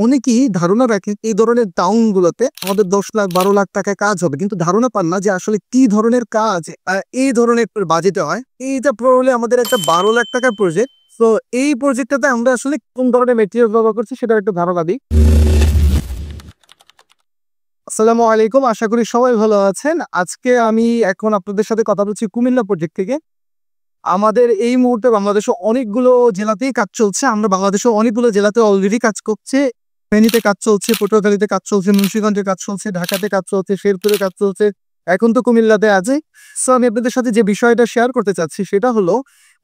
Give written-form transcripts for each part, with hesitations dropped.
অনেকেই ধারণা রাখে এই ধরনের টাউনগুলোতে আমাদের 10 লাখ 12 লাখ টাকায় কাজ হবে, কিন্তু ধারণা পান না যে আসলে কি ধরনের কাজ এই ধরনের বাজেটে হয়। এইটা প্রবলি আমাদের একটা 12 লাখ টাকার প্রজেক্ট। তো এই প্রজেক্টটাতে আমরা আসলে কোন ধরনের মেটেরিয়াল ব্যবহার করছি সেটার একটা ধারণা দিই। আসসালামু আলাইকুম, আশা করি সবাই ভালো আছেন। আজকে আমি এখন আপনাদের সাথে কথা বলছি কুমিল্লা প্রজেক্ট থেকে। আমাদের এই মুহূর্তে বাংলাদেশে অনেকগুলো জেলাতেই কাজ চলছে। আমরা বাংলাদেশে অনেকগুলো জেলাতে অলরেডি কাজ করছে। ফেনীতে কাজ চলছে, পটুয়াখালীতে কাজ চলছে, মুন্সিগঞ্জে কাজ চলছে, ঢাকাতে কাজ চলছে, শেরপুরে কাজ চলছে। এখন তো কুমিল্লাতে আছে। সো আমি আপনাদের সাথে যে বিষয়টা শেয়ার করতে চাচ্ছি সেটা হলো,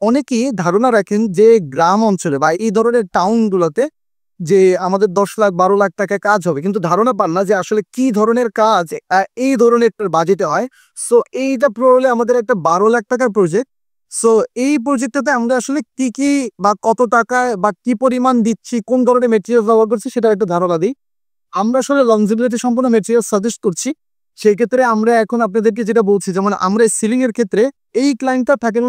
অনেকেই ধারণা রাখেন যে গ্রাম অঞ্চলে বা এই ধরনের টাউনগুলোতে যে আমাদের 10 লাখ 12 লাখ টাকায় কাজ হবে, কিন্তু ধারণা পান না যে আসলে কি ধরনের কাজ এই ধরনের বাজেটে হয়। সো এইটা প্রবলি আমাদের একটা 12 লাখ টাকার প্রজেক্ট। সো এই প্রজেক্টটাতে আমরা আসলে কি কি বা কত টাকায় বা কি পরিমাণ দিচ্ছি, কোন ধরনের মেটেরিয়াল ব্যবহার করছি সেটা একটা ধারণা দিই। আমরা আসলে লংজিবিলিটি সম্পন্ন মেটেরিয়াল সাজেস্ট করছি। সেই ক্ষেত্রে আমরা এখন আপনাদেরকে যেটা বলছি, যেমন আমরা সিলিং এর ক্ষেত্রে এই ক্লায়েন্টটা থাকেন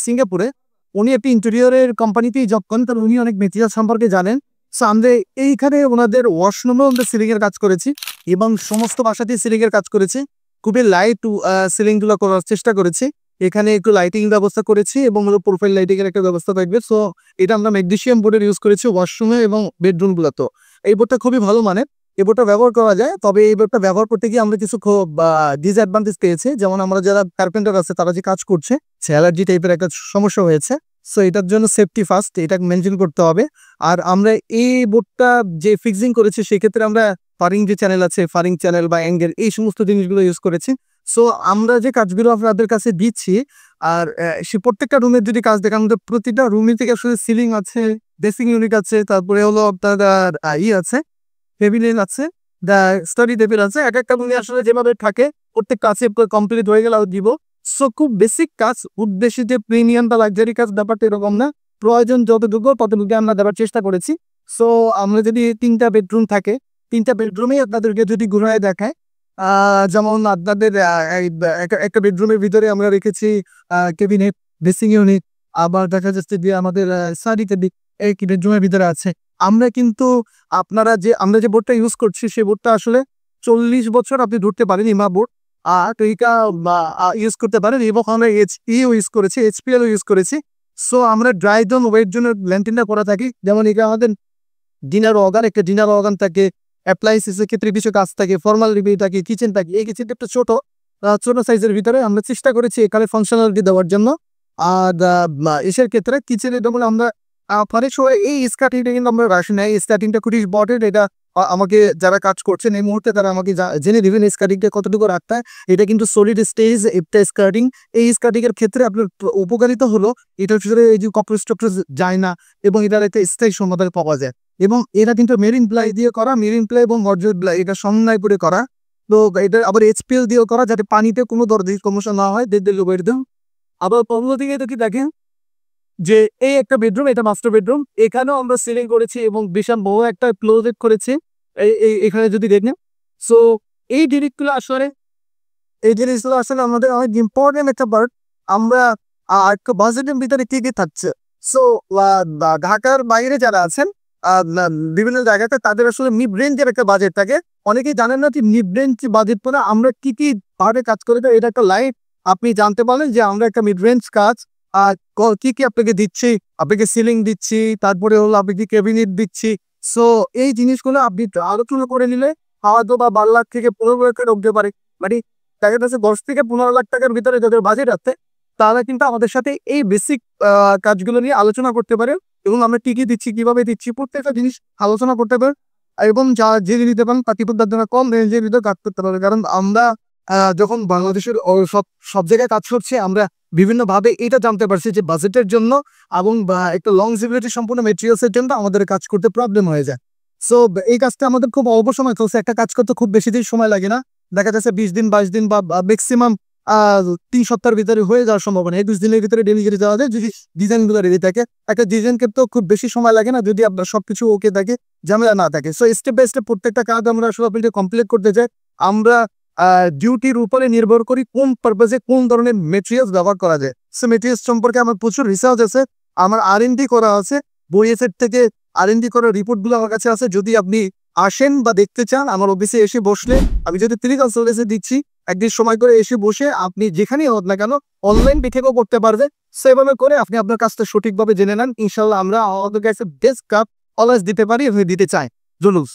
সিঙ্গাপুরে। উনি একটি ইন্টেরিয়রের কোম্পানিতেই জব করেন, তাহলে উনি অনেক মেটেরিয়াল সম্পর্কে জানেন। সো আমরা এইখানে ওনাদের ওয়াশরুমেও আমরা সিলিং এর কাজ করেছি এবং সমস্ত বাসাতেই সিলিং এর কাজ করেছি। খুবই লাইট সিলিং গুলো করার চেষ্টা করেছি। এখানে একটু লাইটিং ব্যবস্থা করেছি এবং হলো প্রোফাইল লাইটিং এর একটা ব্যবস্থা থাকবে। সো এটা আমরা ম্যাগনেসিয়াম বোর্ডের ইউজ করেছি ওয়াশরুমে এবং বেডরুম গুলোতে। এই বোর্ডটা খুবই ভালো মানের, এই বোর্ডটা ব্যবহার করা যায়। তবে এই বোর্ডটা ব্যবহার করতে গিয়ে আমরা কিছু খুব ডিসঅ্যাডভান্টেজ পেয়েছি। যেমন আমরা যারা কার্পেন্টার আছে তারা যে কাজ করছে, অ্যালার্জি টাইপের একটা সমস্যা হয়েছে। সো এটার জন্য সেফটি ফার্স্ট, এটা মেনটেন করতে হবে। আর আমরা এই বোর্ডটা যে ফিক্সিং করেছি সেক্ষেত্রে আমরা ফারিং যে চ্যানেল আছে, ফারিং চ্যানেল বা অ্যাঙ্গেল, এই সমস্ত জিনিসগুলো ইউজ করেছি। সো আমরা যে কাজগুলো আপনাদের কাছে দিচ্ছি, আর সে প্রত্যেকটা রুমের যদি কাজ দেখেন, আমাদের প্রতিটা রুমে থেকে আসলে সিলিং আছে, ড্রেসিং ইউনিট আছে, তারপরে হলো আপনার আছে, টেবিল আছে, স্টাডি টেবিল আছে। এক একটা রুমে আসলে যেভাবে থাকে প্রত্যেক কাছে কমপ্লিট হয়ে গেলে দিব। সো খুব বেসিক কাজ, উদ্দেশ্যে যে প্রিমিয়াম বা লাক্সারি কাজ ব্যাপারটা এরকম না। প্রয়োজন যতটুকু ততটুকু আমরা দেওয়ার চেষ্টা করেছি। সো আমরা যদি 3টা বেডরুম থাকে, 3টা বেডরুমেই আপনাদেরকে যদি ঘুরায় দেখায়, যেমন আপনাদের একটা বেডরুমের ভিতরে আমরা রেখেছি ক্যাবিনেট, ড্রেসিং ইউনিট। আবার দেখা যাচ্ছে যে আমাদের স্টাডি টেবিল এই বেডরুমের ভিতরে আছে। আমরা কিন্তু আমরা যে বোর্ডটা ইউজ করছি সেই বোর্ডটা আসলে 40 বছর আপনি ধরতে পারেন, ইমা বোর্ড। আর এইটা ইউজ করতে পারেন। এবং আমরা এইচপিও ইউজ করেছি, এইচপিএল ইউজ করেছি। সো আমরা ড্রাই জোন ওয়েট জোনের ল্যান্টিনটা করা থাকি। যেমন এটা আমাদের ডিনার অর্গান, একটা ডিনার অর্গান থাকে, অ্যাপ্লায়েন্সেসের ক্ষেত্রে কিছু কাজ থাকে, ফর্মাল রিভিউ থাকে, কিচেন থাকে। এই কিচেনটা একটু ছোট সাইজের ভিতরে আমরা চেষ্টা করেছি এখানে ফাংশনালিটি দেওয়ার জন্য। আর এসের ক্ষেত্রে কিচেনে যেমন আমরা অনেক সময় এই স্কার্টিংটা কিন্তু আমরা রাখি না। এই স্কার্টিংটা খুবই ইম্পর্টেন্ট। এটা আমাকে যারা কাজ করছেন এই মুহূর্তে তারা আমাকে জেনে দিবেন এই স্কার্টিংটা কতটুকু রাখতে হয়। এটা কিন্তু সলিড স্টেজ একটা স্কার্টিং। এই স্কার্টিং এর ক্ষেত্রে আপনার উপকারিতা হলো এটার ভিতরে এই যে ককরোচ টকরোচ যায় না এবং এটার একটা স্থায়ী সমাধান পাওয়া যায়। এবং এটা কিন্তু মেরিন প্লাই দিয়ে করা, মেরিন প্লাই এবং গর্জেট প্লাই এটা সমন্বয় করে করা। তো এটা আবার এইচপিএল দিয়েও করা, যাতে পানিতে কোনো ধরনের সমস্যা না হয়। আবার পরবর্তীতে যদি দেখেন যে এই একটা বেডরুম, এটা মাস্টার বেডরুম, এখানেও আমরা সিলিং করেছি এবং বিশাল বড় একটা ক্লোজেট করেছি এখানে যদি দেখেন। সো এই জিনিসগুলো আসলে আমাদের অনেক ইম্পর্টেন্ট একটা পার্ট। আমরা একটা বাজেটের ভিতরে কি কি থাকছে। সো ঢাকার বাইরে যারা আছেন বিভিন্ন জায়গাতে তাদের আসলে মিড রেঞ্জের একটা বাজেট থাকে। অনেকেই জানেন না যে মিড রেঞ্জ বাজেট পরে আমরা কি কি ভাবে কাজ করে দেয়। এটা একটা লাইভ আপনি জানতে পারেন যে আমরা একটা মিড রেঞ্জ কাজ কি কি আপনাকে দিচ্ছি। আপনাকে সিলিং দিচ্ছি, তারপরে হলো আপনাকে ক্যাবিনেট দিচ্ছি। সো এই জিনিসগুলো আপনি আলোচনা করে নিলে হয়তো বা 12 লাখ থেকে 15 লাখ উঠতে পারে। মানে দেখা যাচ্ছে 10 থেকে 15 লাখ টাকার ভিতরে যাদের বাজেট আছে তারা কিন্তু আমাদের সাথে এই বেসিক কাজগুলো নিয়ে আলোচনা করতে পারে। এবং আমরা কি কি দিচ্ছি, কিভাবে দিচ্ছি, প্রত্যেকটা জিনিস আলোচনা করতে পারে। এবং যে দিতে পারেন তার জন্য কম রেঞ্জের ভিতরে কাজ করতে পারে। কারণ আমরা যখন বাংলাদেশের সব জায়গায় কাজ করছি, আমরা বিভিন্নভাবে এটা জানতে পারছি যে বাজেটের জন্য এবং একটা লংজিভিটি সম্পূর্ণ মেটেরিয়ালসের জন্য আমাদের কাজ করতে প্রবলেম হয়ে যায়। সো এই কাজটা আমাদের খুব অল্প সময় চলছে। একটা কাজ করতে খুব বেশি দিন সময় লাগে না। দেখা যাচ্ছে 20 দিন 22 দিন বা ম্যাক্সিমাম 3 সপ্তাহের ভিতরে হয়ে যাওয়ার সম্ভাবনা। 21 দিনের ভিতরে ডেলিভারি দেওয়া যায় যদি ডিজাইনগুলো রেডি থাকে। একটা ডিজাইন করতেও খুব বেশি সময় লাগে না যদি আপনার সবকিছু ওকে থাকে, ঝামেলা না থাকে। সো স্টেপ বাই স্টেপ প্রত্যেকটা কাজ আমরা আসলে কমপ্লিট করতে চাই। আমরা ডিউটির উপরে নির্ভর করি কোন পারপাজে কোন ধরনের মেটেরিয়ালস ব্যবহার করা যায়। সো মেটেরিয়ালস সম্পর্কে আমার প্রচুর রিসার্চ আছে, আমার R&D করা আছে। বইএসের থেকে R&D করার রিপোর্টগুলো আমার কাছে আছে। যদি আপনি আসেন বা দেখতে চান আমার অফিসে এসে বসলে আমি যদি ফ্রি কনসালটেন্সি দিচ্ছি, একদিন সময় করে এসে বসে আপনি যেখানেই হোক না কেন অনলাইন থেকেও করতে পারবেন। সেভাবে করে আপনি আপনার কাজটা সঠিকভাবে জেনে নেন। ইনশাল্লাহ আমরা আমাদের কাছে বেস্ট কাপ অলওয়েজ দিতে পারি এবং দিতে চাই। জুলুস।